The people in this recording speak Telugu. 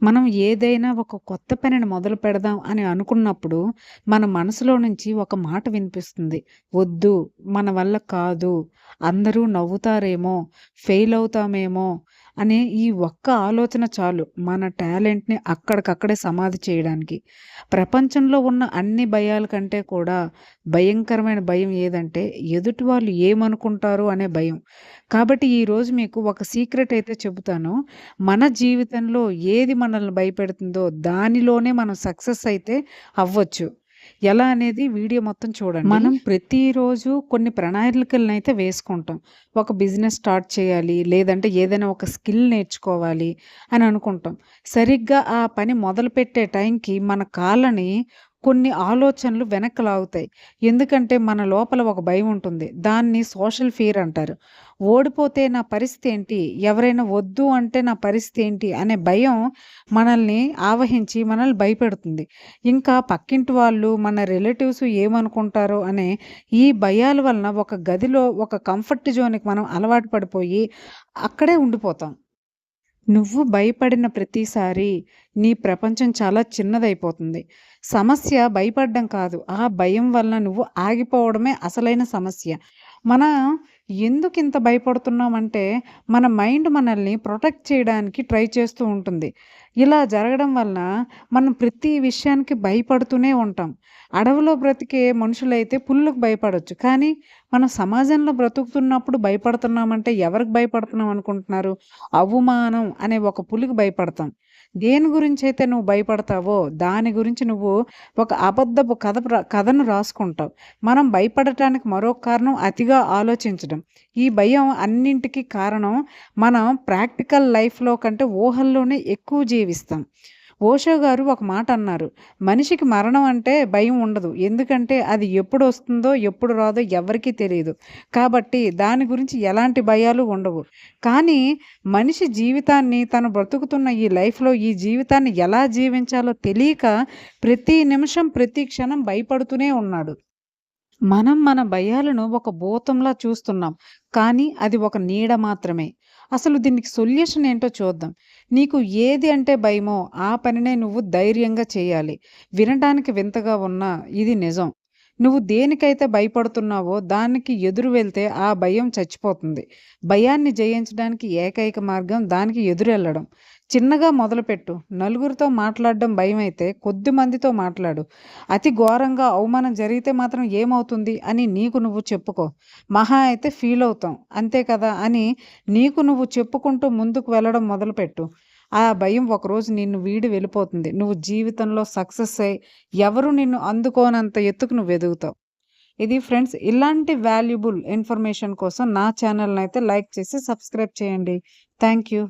మనం ఏదైనా ఒక కొత్త పనిని మొదలు పెడదాం అని అనుకున్నప్పుడు, మన మనసులో నుంచి ఒక మాట వినిపిస్తుంది. వద్దు, మన వల్ల కాదు, అందరూ నవ్వుతారేమో, ఫెయిల్ అవుతామేమో అనే ఈ ఒక్క ఆలోచన చాలు మన టాలెంట్‌ని అక్కడికక్కడే సమాధి చేయడానికి. ప్రపంచంలో ఉన్న అన్ని భయాల కంటే కూడా భయంకరమైన భయం ఏదంటే ఎదుటి వాళ్ళు ఏమనుకుంటారు అనే భయం. కాబట్టి ఈరోజు మీకు ఒక సీక్రెట్ అయితే చెబుతాను. మన జీవితంలో ఏది మనల్ని భయపెడుతుందో దానిలోనే మనం సక్సెస్ అయితే అవ్వచ్చు. ఎలా అనేది వీడియో మొత్తం చూడండి. మనం ప్రతిరోజు కొన్ని ప్రణాళికలనైతే వేసుకుంటాం. ఒక బిజినెస్ స్టార్ట్ చేయాలి, లేదంటే ఏదైనా ఒక స్కిల్ నేర్చుకోవాలి అని అనుకుంటాం. సరిగ్గా ఆ పని మొదలుపెట్టే టైంకి మన కాళ్ళని కొన్ని ఆలోచనలు వెనక్కి లాగుతాయి. ఎందుకంటే మన లోపల ఒక భయం ఉంటుంది. దాన్ని సోషల్ ఫియర్ అంటారు. ఓడిపోతే నా పరిస్థితి ఏంటి? ఎవరైనా వద్దు అంటే నా పరిస్థితి ఏంటి? అనే భయం మనల్ని ఆవహించి మనల్ని భయపెడుతుంది. ఇంకా పక్కింటి వాళ్ళు, మన రిలేటివ్స్ ఏమనుకుంటారో అనే ఈ భయాల వలన ఒక గదిలో ఒక కంఫర్ట్ జోన్‌కి మనం అలవాటు పడిపోయి అక్కడే ఉండిపోతాం. నువ్వు భయపడిన ప్రతిసారి నీ ప్రపంచం చాలా చిన్నదైపోతుంది. సమస్య భయపడ్డం కాదు. ఆ భయం వలన నువ్వు ఆగిపోవడమే అసలైన సమస్య. మనం ఎందుకింత భయపడుతున్నామంటే, మన మైండ్ మనల్ని ప్రొటెక్ట్ చేయడానికి ట్రై చేస్తూ ఉంటుంది. ఇలా జరగడం వలన మనం ప్రతి విషయానికి భయపడుతూనే ఉంటాం. అడవిలో బ్రతికే మనుషులైతే పులులకు భయపడొచ్చు. కానీ మనం సమాజంలో బ్రతుకుతున్నప్పుడు భయపడుతున్నామంటే ఎవరికి భయపడుతున్నాం అనుకుంటున్నారు? అవమానం అనే ఒక పులికి భయపడతాం. దేని గురించైతే నువ్వు భయపడతావో దాని గురించి నువ్వు ఒక అబద్ధపు కథను రాసుకుంటావు. మనం భయపడటానికి మరో కారణం అతిగా ఆలోచించడం. ఈ భయం అన్నింటికి కారణం మనం ప్రాక్టికల్ లైఫ్‌లో కంటే ఊహల్లోనే ఎక్కువ జీవిస్తాం. ఓషో గారు ఒక మాట అన్నారు. మనిషికి మరణం అంటే భయం ఉండదు. ఎందుకంటే అది ఎప్పుడొస్తుందో, ఎప్పుడు రాదో ఎవ్వరికీ తెలీదు. కాబట్టి దాని గురించి ఎలాంటి భయాలు ఉండవు. కానీ మనిషి జీవితాన్ని తను బ్రతుకుతున్న ఈ లైఫ్‌లో ఈ జీవితాన్ని ఎలా జీవించాలో తెలియక ప్రతి నిమిషం, ప్రతి క్షణం భయపడుతూనే ఉన్నాడు. మనం మన భయాలను ఒక భూతంలా చూస్తున్నాం. కానీ అది ఒక నీడ మాత్రమే. అసలు దీనికి సొల్యూషన్ ఏంటో చూద్దాం. నీకు ఏది అంటే భయమో ఆ పనినే నువ్వు ధైర్యంగా చేయాలి. వినడానికి వింతగా ఉన్నా ఇది నిజం. నువ్వు దేనికైతే భయపడుతున్నావో దానికి ఎదురు వెళ్తే ఆ భయం చచ్చిపోతుంది. భయాన్ని జయించడానికి ఏకైక మార్గం దానికి ఎదురెళ్ళడం. చిన్నగా మొదలుపెట్టు. నలుగురితో మాట్లాడడం భయమైతే కొద్ది మందితో మాట్లాడు. అతి ఘోరంగా అవమానం జరిగితే మాత్రం ఏమవుతుంది అని నీకు నువ్వు చెప్పుకో. మహా అయితే ఫీల్ అవుతాం. అంతే కదా అని నీకు నువ్వు చెప్పుకుంటూ ముందుకు వెళ్ళడం మొదలుపెట్టు. ఆ భయం ఒకరోజు నిన్ను వీడి వెళ్ళిపోతుంది. నువ్వు జీవితంలో సక్సెస్ అయ్యి ఎవరు నిన్ను అందుకోనంత ఎత్తుకు నువ్వు ఎదుగుతావు. ఇది ఫ్రెండ్స్, ఇలాంటి వాల్యుబుల్ ఇన్ఫర్మేషన్ కోసం నా ఛానల్‌నైతే లైక్ చేసి సబ్స్క్రైబ్ చేయండి. Thank you.